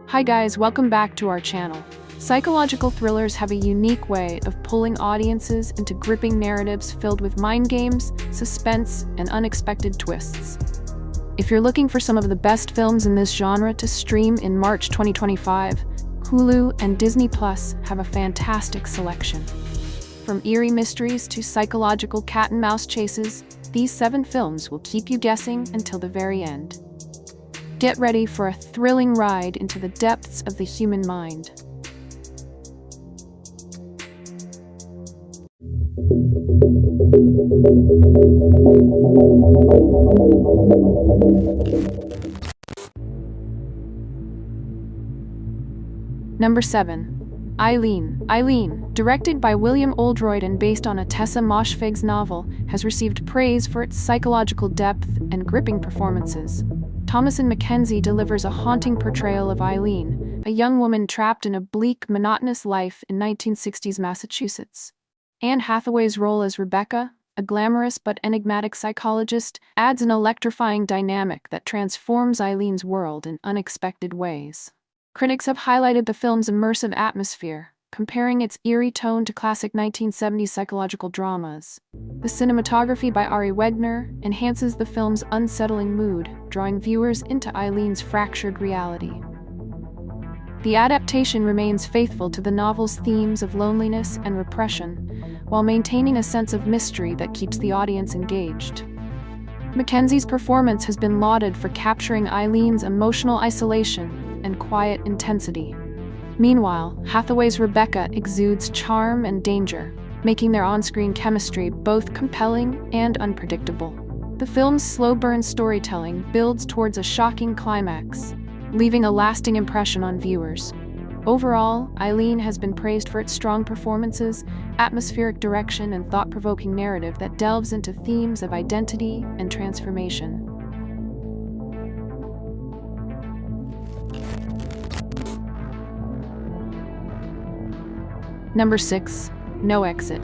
Hi guys, welcome back to our channel. Psychological thrillers have a unique way of pulling audiences into gripping narratives filled with mind games, suspense, and unexpected twists. If you're looking for some of the best films in this genre to stream in March 2025, Hulu and Disney Plus have a fantastic selection. From eerie mysteries to psychological cat-and-mouse chases, these 7 films will keep you guessing until the very end. Get ready for a thrilling ride into the depths of the human mind. Number 7. Eileen. Eileen, directed by William Oldroyd and based on a Tessa Moshfegh's novel, has received praise for its psychological depth and gripping performances. Thomasin McKenzie delivers a haunting portrayal of Eileen, a young woman trapped in a bleak, monotonous life in 1960s Massachusetts. Anne Hathaway's role as Rebecca, a glamorous but enigmatic psychologist, adds an electrifying dynamic that transforms Eileen's world in unexpected ways. Critics have highlighted the film's immersive atmosphere, comparing its eerie tone to classic 1970s psychological dramas. The cinematography by Ari Wegner enhances the film's unsettling mood, drawing viewers into Eileen's fractured reality. The adaptation remains faithful to the novel's themes of loneliness and repression, while maintaining a sense of mystery that keeps the audience engaged. Mackenzie's performance has been lauded for capturing Eileen's emotional isolation and quiet intensity. Meanwhile, Hathaway's Rebecca exudes charm and danger, making their on-screen chemistry both compelling and unpredictable. The film's slow-burn storytelling builds towards a shocking climax, leaving a lasting impression on viewers. Overall, Eileen has been praised for its strong performances, atmospheric direction, and thought-provoking narrative that delves into themes of identity and transformation. Number 6. No Exit.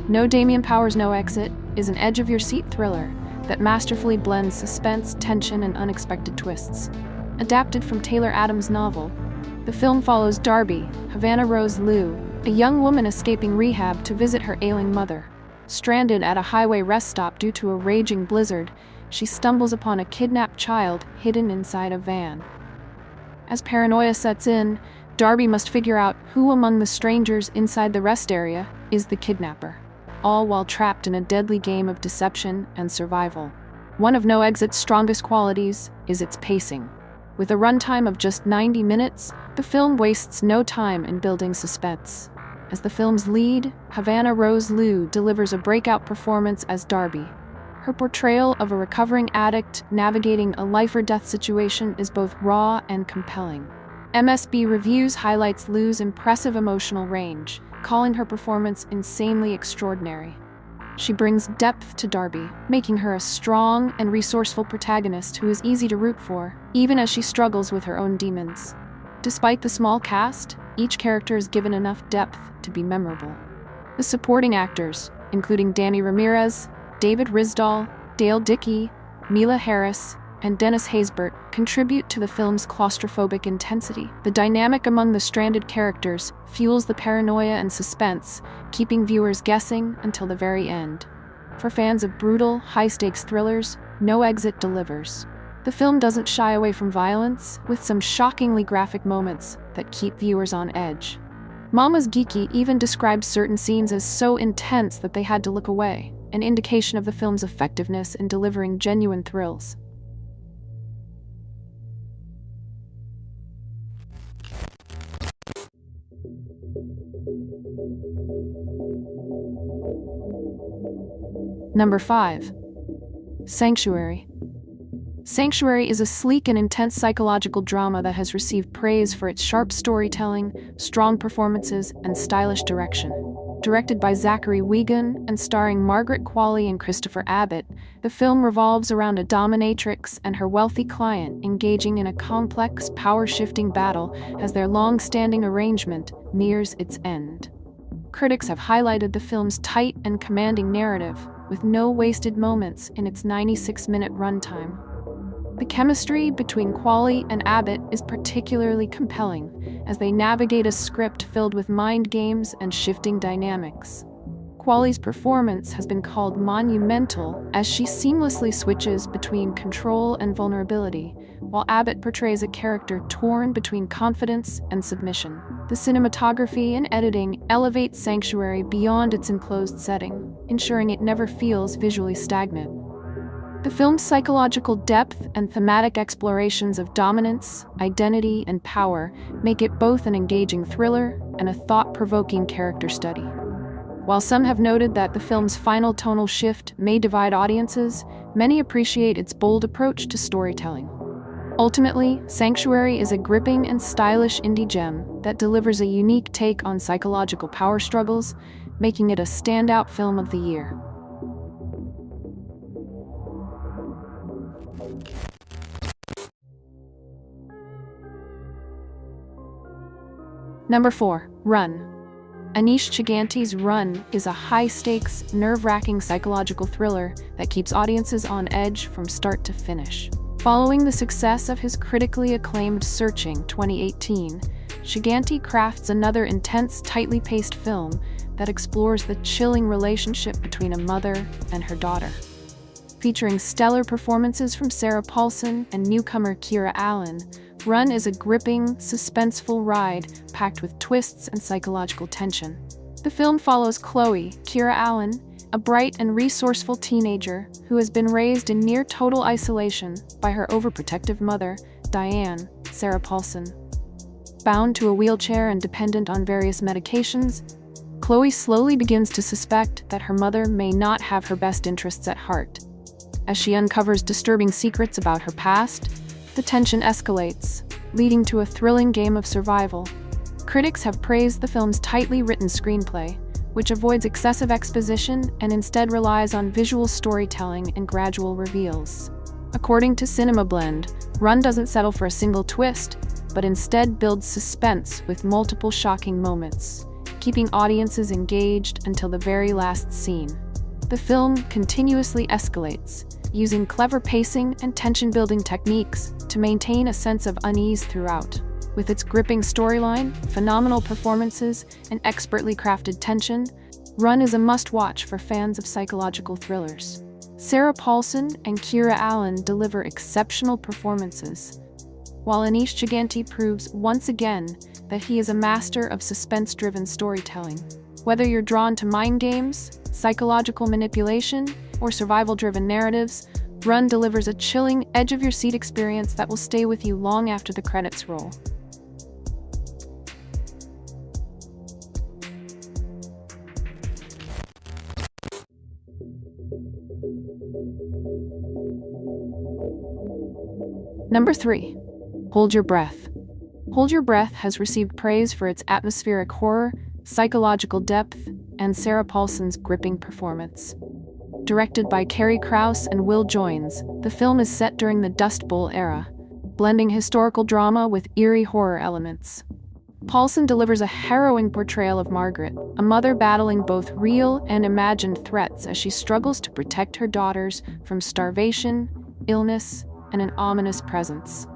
No Damien Powers' No Exit is an edge-of-your-seat thriller that masterfully blends suspense, tension, and unexpected twists. Adapted from Taylor Adams' novel, the film follows Darby, Havana Rose Liu, a young woman escaping rehab to visit her ailing mother. Stranded at a highway rest stop due to a raging blizzard, she stumbles upon a kidnapped child hidden inside a van. As paranoia sets in, Darby must figure out who among the strangers inside the rest area is the kidnapper, all while trapped in a deadly game of deception and survival. One of No Exit's strongest qualities is its pacing. With a runtime of just 90 minutes, the film wastes no time in building suspense. As the film's lead, Havana Rose Liu delivers a breakout performance as Darby. Her portrayal of a recovering addict navigating a life-or-death situation is both raw and compelling. MSB Reviews highlights Liu's impressive emotional range, calling her performance insanely extraordinary. She brings depth to Darby, making her a strong and resourceful protagonist who is easy to root for, even as she struggles with her own demons. Despite the small cast, each character is given enough depth to be memorable. The supporting actors, including Danny Ramirez, David Risdall, Dale Dickey, Mila Harris, and Dennis Haysbert, contribute to the film's claustrophobic intensity. The dynamic among the stranded characters fuels the paranoia and suspense, keeping viewers guessing until the very end. For fans of brutal, high-stakes thrillers, No Exit delivers. The film doesn't shy away from violence, with some shockingly graphic moments that keep viewers on edge. Mama's Geeky even described certain scenes as so intense that they had to look away, an indication of the film's effectiveness in delivering genuine thrills. Number 5. Sanctuary. Sanctuary is a sleek and intense psychological drama that has received praise for its sharp storytelling, strong performances, and stylish direction. Directed by Zachary Wiegand and starring Margaret Qualley and Christopher Abbott, the film revolves around a dominatrix and her wealthy client engaging in a complex, power-shifting battle as their long-standing arrangement nears its end. Critics have highlighted the film's tight and commanding narrative, with no wasted moments in its 96-minute runtime. The chemistry between Qualley and Abbott is particularly compelling as they navigate a script filled with mind games and shifting dynamics. Qualley's performance has been called monumental as she seamlessly switches between control and vulnerability, while Abbott portrays a character torn between confidence and submission. The cinematography and editing elevate Sanctuary beyond its enclosed setting, ensuring it never feels visually stagnant. The film's psychological depth and thematic explorations of dominance, identity, and power make it both an engaging thriller and a thought-provoking character study. While some have noted that the film's final tonal shift may divide audiences, many appreciate its bold approach to storytelling. Ultimately, Sanctuary is a gripping and stylish indie gem that delivers a unique take on psychological power struggles, making it a standout film of the year. Number 4. Run. Anish Chaganty's Run is a high-stakes, nerve-wracking psychological thriller that keeps audiences on edge from start to finish. Following the success of his critically acclaimed Searching 2018, Chaganty crafts another intense, tightly paced film that explores the chilling relationship between a mother and her daughter. Featuring stellar performances from Sarah Paulson and newcomer Kira Allen, Run is a gripping, suspenseful ride packed with twists and psychological tension. The film follows Chloe, Kira Allen, a bright and resourceful teenager who has been raised in near-total isolation by her overprotective mother, Diane, Sarah Paulson. Bound to a wheelchair and dependent on various medications, Chloe slowly begins to suspect that her mother may not have her best interests at heart. As she uncovers disturbing secrets about her past, the tension escalates, leading to a thrilling game of survival. Critics have praised the film's tightly written screenplay, which avoids excessive exposition and instead relies on visual storytelling and gradual reveals. According to Cinema Blend, Run doesn't settle for a single twist, but instead builds suspense with multiple shocking moments, keeping audiences engaged until the very last scene. The film continuously escalates, using clever pacing and tension-building techniques to maintain a sense of unease throughout. With its gripping storyline, phenomenal performances, and expertly crafted tension, Run is a must-watch for fans of psychological thrillers. Sarah Paulson and Kira Allen deliver exceptional performances, while Anish Chaganty proves once again that he is a master of suspense-driven storytelling. Whether you're drawn to mind games, psychological manipulation, or survival-driven narratives, Run delivers a chilling, edge-of-your-seat experience that will stay with you long after the credits roll. Number 3. Hold Your Breath. Hold Your Breath has received praise for its atmospheric horror, psychological depth, and Sarah Paulson's gripping performance. Directed by Carrie Krauss and Will Joines, the film is set during the Dust Bowl era, blending historical drama with eerie horror elements. Paulson delivers a harrowing portrayal of Margaret, a mother battling both real and imagined threats as she struggles to protect her daughters from starvation, illness, and an ominous presence.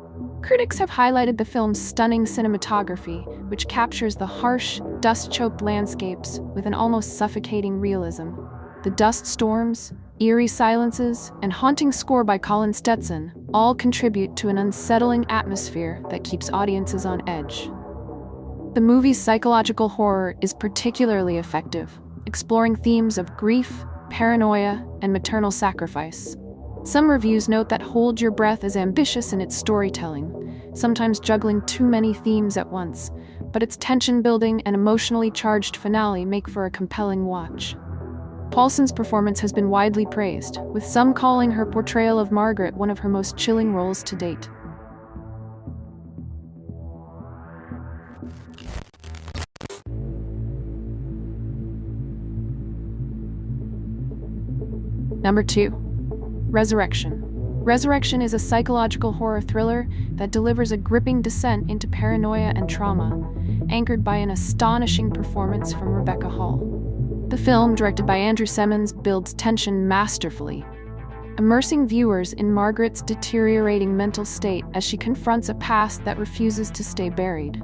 Critics have highlighted the film's stunning cinematography, which captures the harsh, dust-choked landscapes with an almost suffocating realism. The dust storms, eerie silences, and haunting score by Colin Stetson all contribute to an unsettling atmosphere that keeps audiences on edge. The movie's psychological horror is particularly effective, exploring themes of grief, paranoia, and maternal sacrifice. Some reviews note that Hold Your Breath is ambitious in its storytelling, sometimes juggling too many themes at once, but its tension-building and emotionally charged finale make for a compelling watch. Paulson's performance has been widely praised, with some calling her portrayal of Margaret one of her most chilling roles to date. Number 2. Resurrection. Resurrection is a psychological horror thriller that delivers a gripping descent into paranoia and trauma, anchored by an astonishing performance from Rebecca Hall. The film, directed by Andrew Semmons, builds tension masterfully, immersing viewers in Margaret's deteriorating mental state as she confronts a past that refuses to stay buried.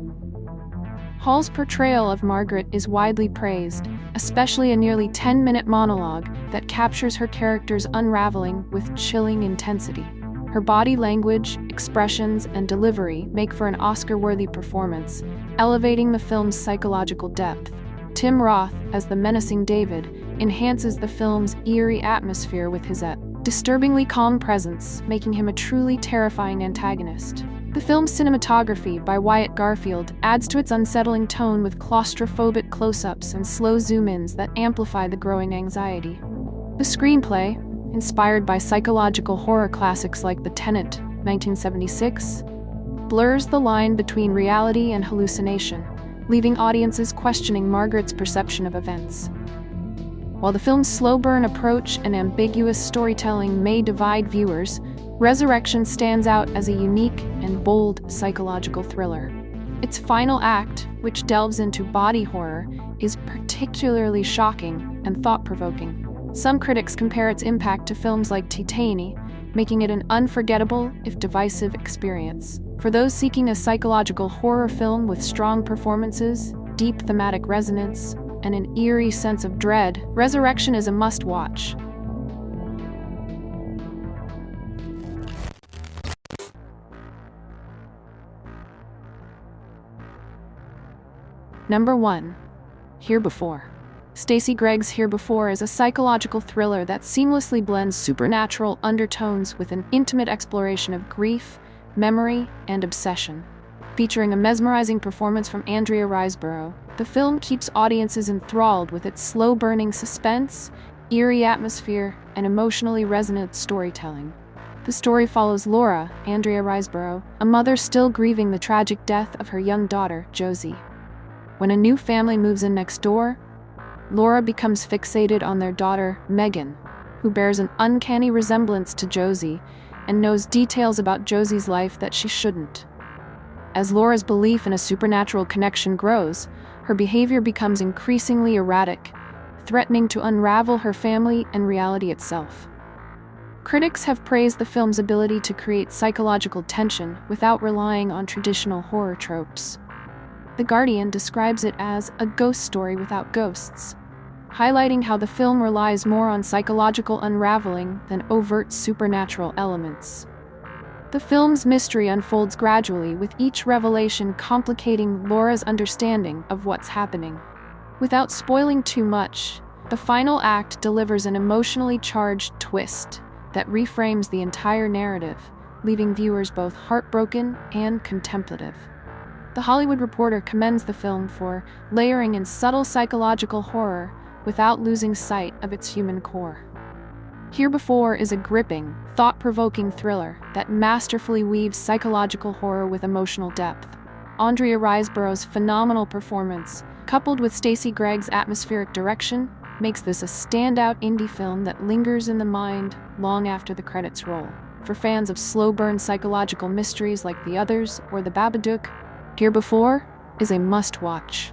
Hall's portrayal of Margaret is widely praised, especially a nearly 10-minute monologue that captures her character's unraveling with chilling intensity. Her body language, expressions, and delivery make for an Oscar-worthy performance, elevating the film's psychological depth. Tim Roth, as the menacing David, enhances the film's eerie atmosphere with his disturbingly calm presence, making him a truly terrifying antagonist. The film's cinematography by Wyatt Garfield adds to its unsettling tone with claustrophobic close-ups and slow zoom-ins that amplify the growing anxiety. The screenplay, inspired by psychological horror classics like The Tenet, 1976, blurs the line between reality and hallucination, leaving audiences questioning Margaret's perception of events. While the film's slow-burn approach and ambiguous storytelling may divide viewers, Resurrection stands out as a unique and bold psychological thriller. Its final act, which delves into body horror, is particularly shocking and thought-provoking. Some critics compare its impact to films like Titani, making it an unforgettable, if divisive, experience. For those seeking a psychological horror film with strong performances, deep thematic resonance, and an eerie sense of dread, Resurrection is a must-watch. Number 1. Here Before. Stacey Gregg's Here Before is a psychological thriller that seamlessly blends supernatural undertones with an intimate exploration of grief, memory, and obsession. Featuring a mesmerizing performance from Andrea Riseborough, the film keeps audiences enthralled with its slow-burning suspense, eerie atmosphere, and emotionally resonant storytelling. The story follows Laura, Andrea Riseborough, a mother still grieving the tragic death of her young daughter, Josie. When a new family moves in next door, Laura becomes fixated on their daughter, Megan, who bears an uncanny resemblance to Josie and knows details about Josie's life that she shouldn't. As Laura's belief in a supernatural connection grows, her behavior becomes increasingly erratic, threatening to unravel her family and reality itself. Critics have praised the film's ability to create psychological tension without relying on traditional horror tropes. The Guardian describes it as a ghost story without ghosts, highlighting how the film relies more on psychological unraveling than overt supernatural elements. The film's mystery unfolds gradually, with each revelation complicating Laura's understanding of what's happening. Without spoiling too much, the final act delivers an emotionally charged twist that reframes the entire narrative, leaving viewers both heartbroken and contemplative. The Hollywood Reporter commends the film for layering in subtle psychological horror without losing sight of its human core. Here Before is a gripping, thought-provoking thriller that masterfully weaves psychological horror with emotional depth. Andrea Riseborough's phenomenal performance, coupled with Stacey Gregg's atmospheric direction, makes this a standout indie film that lingers in the mind long after the credits roll. For fans of slow-burn psychological mysteries like The Others or The Babadook, Here Before is a must-watch.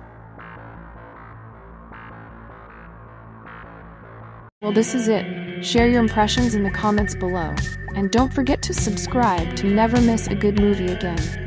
Well, this is it. Share your impressions in the comments below. And don't forget to subscribe to never miss a good movie again.